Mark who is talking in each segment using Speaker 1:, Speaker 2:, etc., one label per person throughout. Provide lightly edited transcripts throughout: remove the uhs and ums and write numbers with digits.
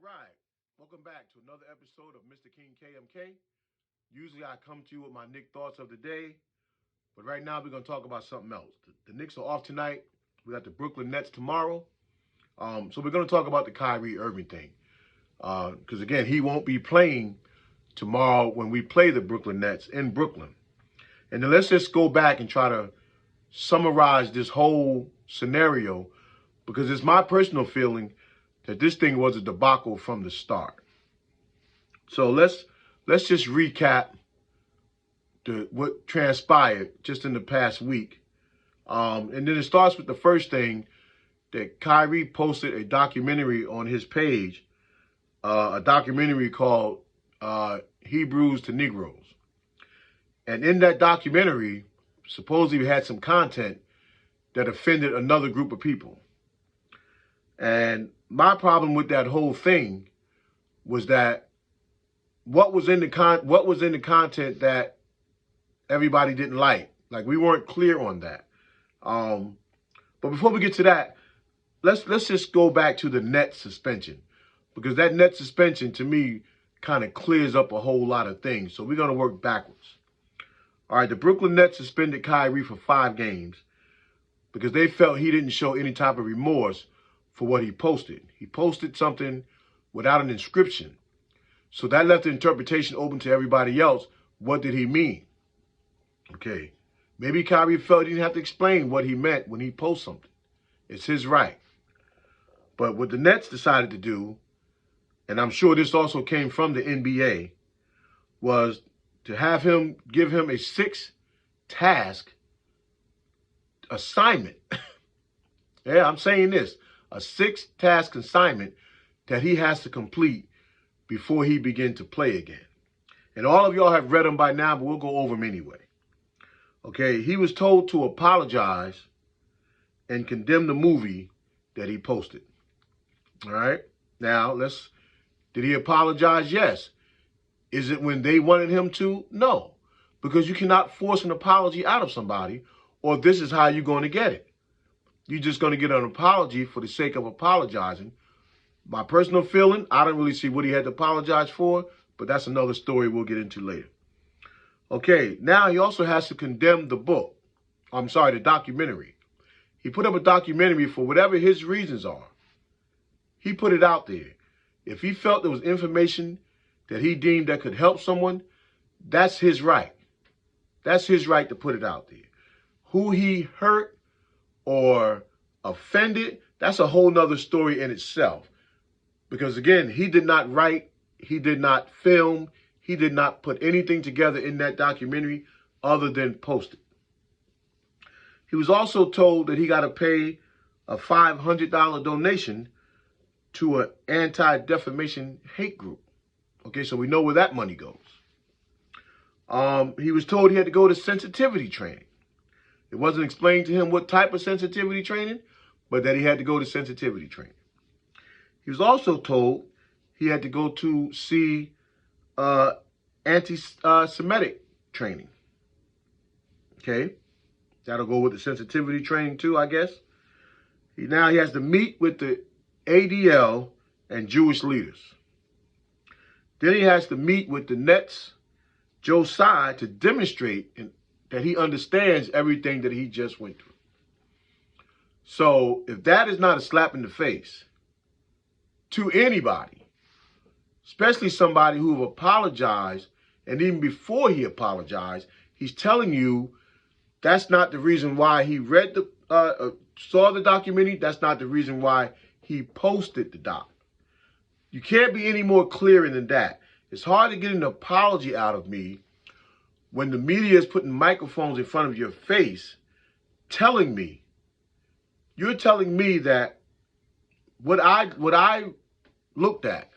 Speaker 1: right. Welcome back to another episode of Mr. King KMK. Usually I come to you with my Knick thoughts of the day, but right now we're going to talk about something else. The Knicks are off tonight. We got the Brooklyn Nets tomorrow. So we're going to talk about the Kyrie Irving thing. Because again, he won't be playing tomorrow when we play the Brooklyn Nets in Brooklyn. And then let's just go back and try to summarize this whole scenario, because it's my personal feeling that this thing was a debacle from the start. So let's just recap what transpired just in the past week. And then it starts with the first thing that Kyrie posted a documentary on his page, a documentary called Hebrews to Negroes. And in that documentary, supposedly had some content that offended another group of people. And my problem with that whole thing was that what was in the content that everybody didn't like. Like, we weren't clear on that. But before we get to that, let's just go back to the net suspension, because that net suspension to me kind of clears up a whole lot of things. So we're going to work backwards. All right, the Brooklyn Nets suspended Kyrie for 5 games because they felt he didn't show any type of remorse for what he posted. He posted something without an inscription. So that left the interpretation open to everybody else. What did he mean? Okay, maybe Kyrie felt he didn't have to explain what he meant when he posts something. It's his right. But what the Nets decided to do, and I'm sure this also came from the NBA, was to have him give him a 6-task assignment. Yeah, I'm saying this. A 6-task assignment that he has to complete before he begin to play again. And all of y'all have read them by now, but we'll go over them anyway. Okay, he was told to apologize and condemn the movie that he posted. All right, now did he apologize? Yes. Is it when they wanted him to? No, because you cannot force an apology out of somebody, or this is how you're going to get it. You're just going to get an apology for the sake of apologizing. My personal feeling, I don't really see what he had to apologize for, but that's another story we'll get into later. Okay, now he also has to condemn the the documentary. He put up a documentary for whatever his reasons are. He put it out there. If he felt there was information that he deemed that could help someone, that's his right. That's his right to put it out there. Who he hurt or offended, that's a whole nother story in itself. Because again, he did not write, he did not film, he did not put anything together in that documentary other than post it. He was also told that he got to pay a $500 donation to an anti-defamation hate group. Okay, so we know where that money goes. He was told he had to go to sensitivity training. It wasn't explained to him what type of sensitivity training, but that he had to go to sensitivity training. He was also told he had to go to see anti-Semitic training. Okay, that'll go with the sensitivity training too, I guess. Now he has to meet with the ADL and Jewish leaders. Then he has to meet with the Nets, Joe Tsai, to demonstrate that he understands everything that he just went through. So if that is not a slap in the face to anybody, especially somebody who apologized, and even before he apologized, he's telling you that's not the reason why he saw the documentary. That's not the reason why he posted the doc. You can't be any more clear than that. It's hard to get an apology out of me when the media is putting microphones in front of your face you're telling me that what I looked at,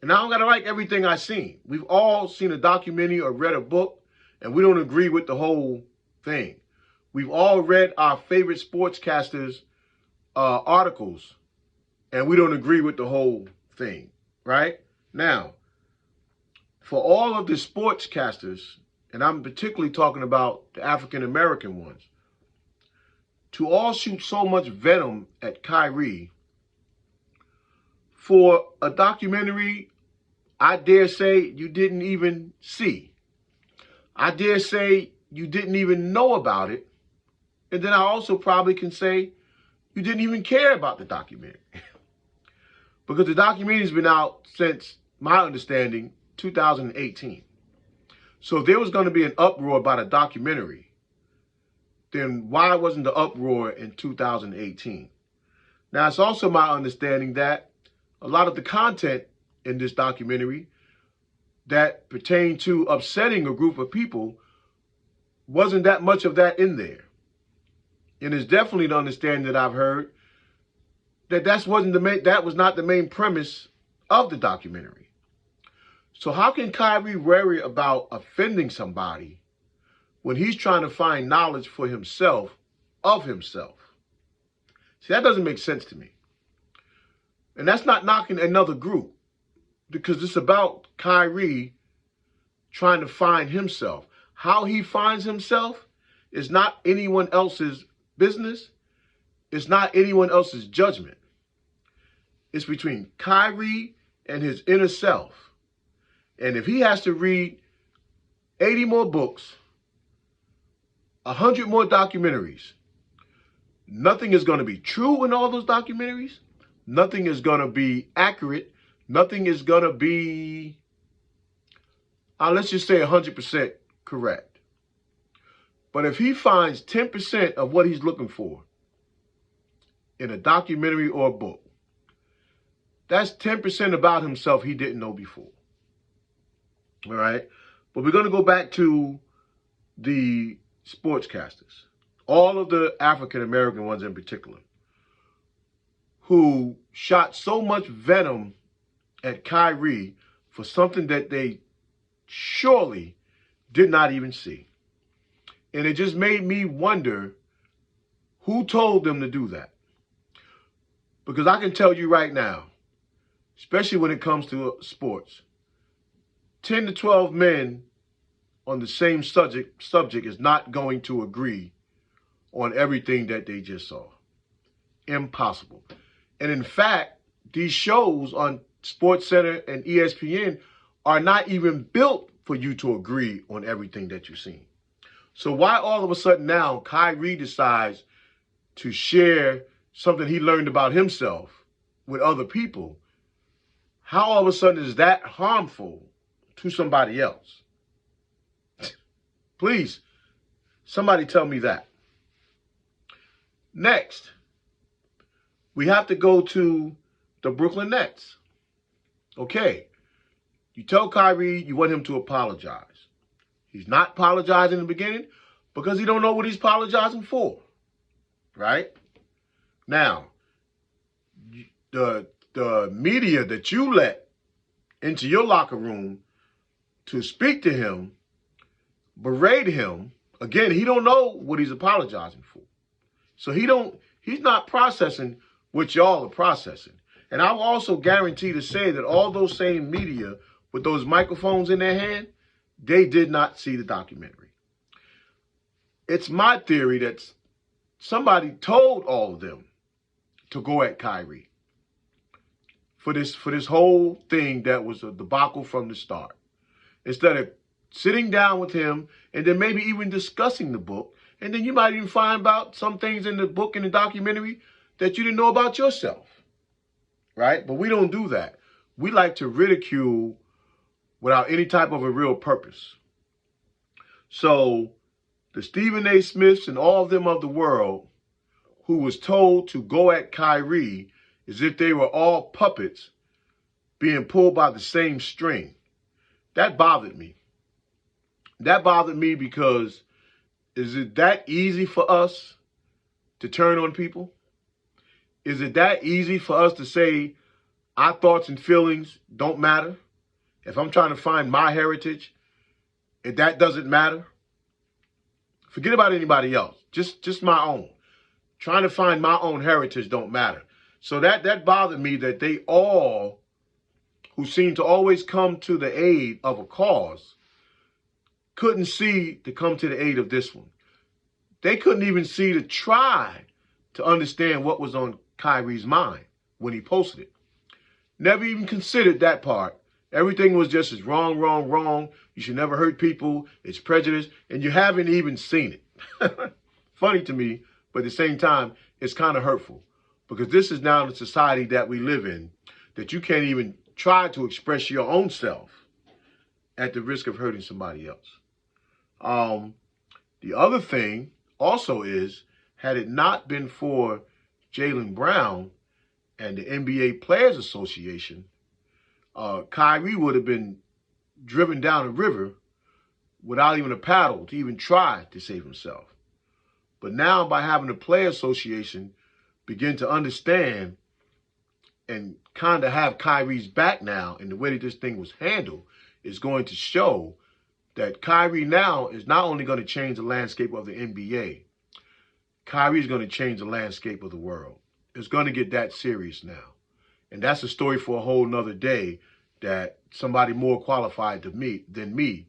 Speaker 1: and I don't gotta like everything I've seen. We've all seen a documentary or read a book, and we don't agree with the whole thing. We've all read our favorite sportscasters' articles, and we don't agree with the whole thing, right? Now, for all of the sportscasters, and I'm particularly talking about the African-American ones, to all shoot so much venom at Kyrie for a documentary I dare say you didn't even see. I dare say you didn't even know about it. And then I also probably can say you didn't even care about the documentary. Because the documentary's been out since, my understanding, 2018. So if there was going to be an uproar about a documentary, then why wasn't the uproar in 2018? Now, it's also my understanding that a lot of the content in this documentary that pertained to upsetting a group of people wasn't that much of that in there. And it's definitely the understanding that I've heard that that was not the main premise of the documentary. So how can KYRIE worry about offending somebody when he's trying to find knowledge for himself of himself? See, that doesn't make sense to me. And that's not knocking another group, because it's about KYRIE trying to find himself. How he finds himself is not anyone else's business. It's not anyone else's judgment. It's between KYRIE and his inner self. And if he has to read 80 more books, 100 more documentaries, nothing is going to be true in all those documentaries. Nothing is going to be accurate. Nothing is going to be, let's just say 100% correct. But if he finds 10% of what he's looking for in a documentary or a book, that's 10% about himself he didn't know before. All right? But we're going to go back to the sportscasters, all of the African-American ones in particular, who shot so much venom at KYRIE for something that they surely did not even see. And it just made me wonder who told them to do that. Because I can tell you right now, especially when it comes to sports, 10 to 12 men on the same subject is not going to agree on everything that they just saw. Impossible. And in fact, these shows on SportsCenter and ESPN are not even built for you to agree on everything that you've seen. So why all of a sudden now KYRIE decides to share something he learned about himself with other people? How all of a sudden is that harmful to somebody else? Please, somebody tell me that. Next, we have to go to the Brooklyn Nets. Okay, you tell KYRIE you want him to apologize. He's not apologizing in the beginning because he don't know what he's apologizing for, right? Now, the media that you let into your locker room to speak to him, berate him, again, he don't know what he's apologizing for. So he's not processing what y'all are processing. And I will also guarantee to say that all those same media with those microphones in their hand, they did not see the documentary. It's my theory that somebody told all of them to go at KYRIE for this whole thing that was a debacle from the start. Instead of sitting down with him and then maybe even discussing the book, and then you might even find out some things in the book and the documentary that you didn't know about yourself, right? But we don't do that. We like to ridicule without any type of a real purpose. So the Stephen A. Smiths and all of them of the world who was told to go at KYRIE as if they were all puppets being pulled by the same string, that bothered me. That bothered me because is it that easy for us to turn on people? Is it that easy for us to say our thoughts and feelings don't matter? If I'm trying to find my heritage, if that doesn't matter, forget about anybody else. Just my own. Trying to find my own heritage don't matter. So that bothered me that they all, who seem to always come to the aid of a cause, couldn't see to come to the aid of this one. They couldn't even see to try to understand what was on KYRIE's mind when he posted it. never even considered that part. Everything was just as wrong, wrong, wrong. You should never hurt people. It's prejudice. And you haven't even seen it. Funny to me, but at the same time, it's kind of hurtful. Because this is now the society that we live in, that you can't even try to express your own self at the risk of hurting somebody else. The other thing also is, had it not been for Jaylen Brown and the NBA Players Association, Kyrie would have been driven down a river without even a paddle to even try to save himself. But now, by having the Players Association begin to understand and kind of have Kyrie's back now, and the way that this thing was handled is going to show that Kyrie now is not only going to change the landscape of the NBA, Kyrie is going to change the landscape of the world. It's going to get that serious now. And that's a story for a whole nother day that somebody more qualified than me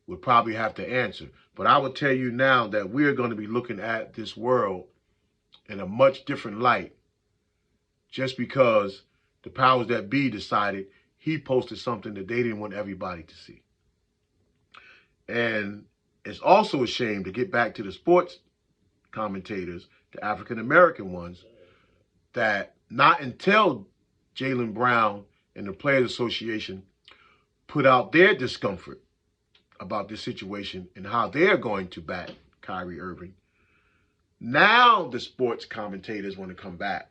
Speaker 1: would probably have to answer. But I would tell you now that we're going to be looking at this world in a much different light just because the powers that be decided he posted something that they didn't want everybody to see. And it's also a shame, to get back to the sports commentators, the African-American ones, that not until Jaylen Brown and the Players Association put out their discomfort about this situation and how they're going to back Kyrie Irving, now the sports commentators want to come back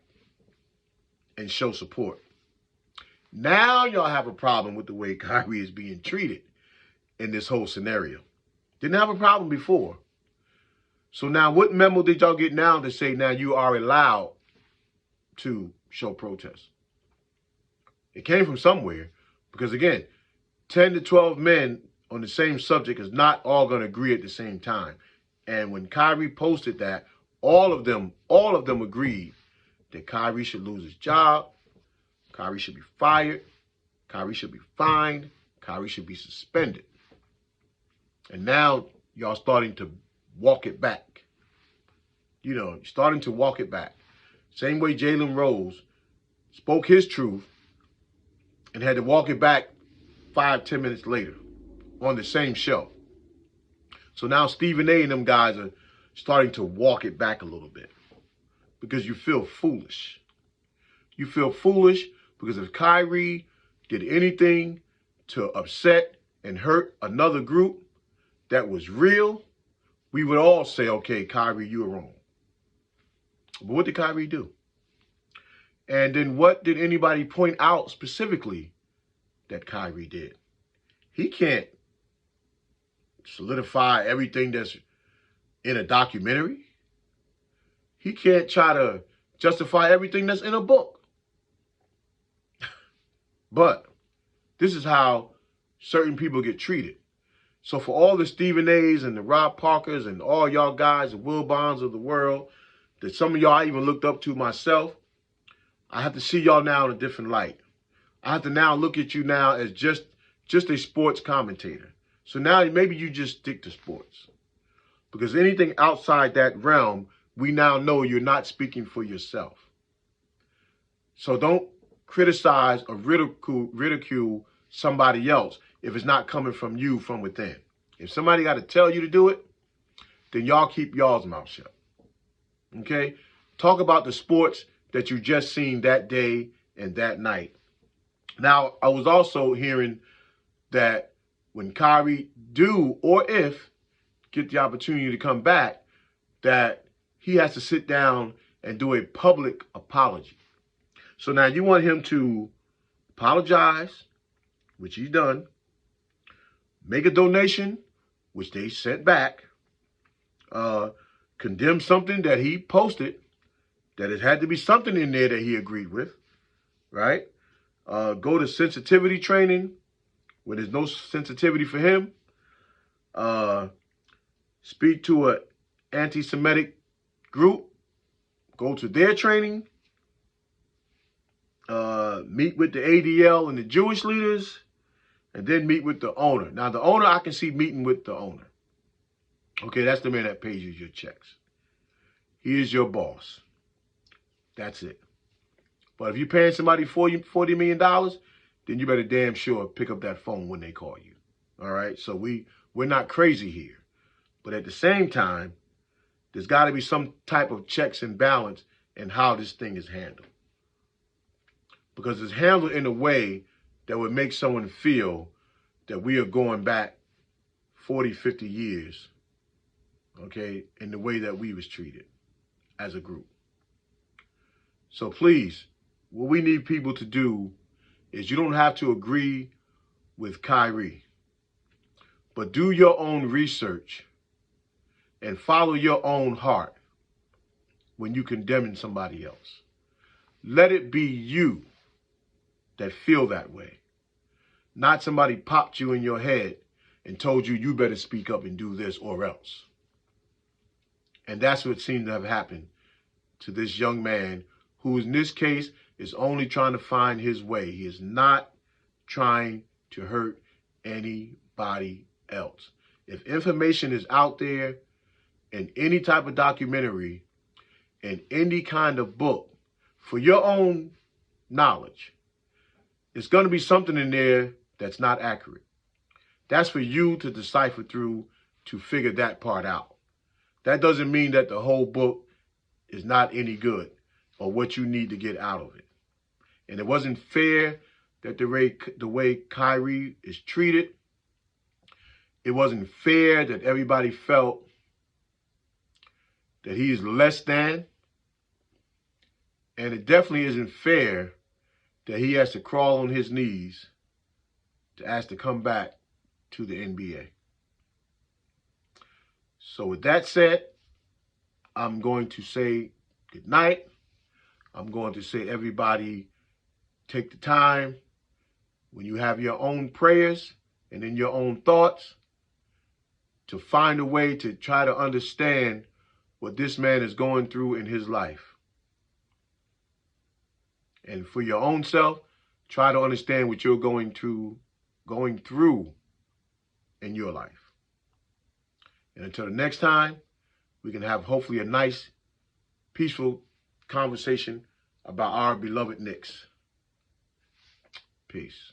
Speaker 1: and show support. Now y'all have a problem with the way Kyrie is being treated in this whole scenario. Didn't have a problem before. So now what memo did y'all get now to say now you are allowed to show protest? It came from somewhere, because again, 10 to 12 men on the same subject is not all going to agree at the same time. And when Kyrie posted that, all of them agreed that Kyrie should lose his job, Kyrie should be fired, Kyrie should be fined, Kyrie should be suspended. And now y'all starting to walk it back. You know, starting to walk it back. Same way Jalen Rose spoke his truth and had to walk it back 5-10 minutes later on the same show. So now Stephen A and them guys are starting to walk it back a little bit because you feel foolish. You feel foolish because if Kyrie did anything to upset and hurt another group that was real, we would all say, okay, Kyrie, you were wrong. But what did Kyrie do? And then what did anybody point out specifically that Kyrie did? He can't solidify everything that's in a documentary. He can't try to justify everything that's in a book. But this is how certain people get treated. So for all the Stephen A's and the Rob Parkers and all y'all guys, the Will Bonds of the world, that some of y'all I even looked up to myself, I have to see y'all now in a different light. I have to now look at you now as just a sports commentator. So now maybe you just stick to sports. Because anything outside that realm, we now know you're not speaking for yourself. So don't criticize or ridicule somebody else if it's not coming from you from within. If somebody got to tell you to do it, then y'all keep y'all's mouth shut. Okay? Talk about the sports that you just seen that day and that night. Now, I was also hearing that when Kyrie do or if get the opportunity to come back, that he has to sit down and do a public apology. So now you want him to apologize, which he's done, make a donation, which they sent back, condemn something that he posted, that it had to be something in there that he agreed with, right? Go to sensitivity training where there's no sensitivity for him. Speak to an anti-Semitic group. Go to their training. Meet with the ADL and the Jewish leaders. And then meet with the owner. Now, the owner, I can see meeting with the owner. Okay, that's the man that pays you your checks. He is your boss. That's it. But But if you're paying somebody $40 million, then you better damn sure pick up that phone when they call you. All right? So we're not crazy here. But at the same time, there's got to be some type of checks and balance in how this thing is handled. Because it's handled in a way that would make someone feel that we are going back 40, 50 years, okay, in the way that we was treated as a group. So please, what we need people to do is you don't have to agree with KYRIE, but do your own research and follow your own heart when you condemning somebody else. Let it be you that feel that way, not somebody popped you in your head and told you you better speak up and do this or else. And that's what seemed to have happened to this young man who in this case is only trying to find his way. He is not trying to hurt anybody else. If information is out there in any type of documentary, in any kind of book, for your own knowledge, it's going to be something in there that's not accurate. That's for you to decipher through to figure that part out. That doesn't mean that the whole book is not any good or what you need to get out of it. And it wasn't fair that the way KYRIE is treated. It wasn't fair that everybody felt that he is less than. And it definitely isn't fair that he has to crawl on his knees to ask to come back to the NBA. So with that said, I'm going to say good night. I'm going to say everybody take the time when you have your own prayers and in your own thoughts to find a way to try to understand what this man is going through in his life. And for your own self, try to understand what you're going through in your life. And until the next time, we can have hopefully a nice, peaceful conversation about our beloved Knicks. Peace.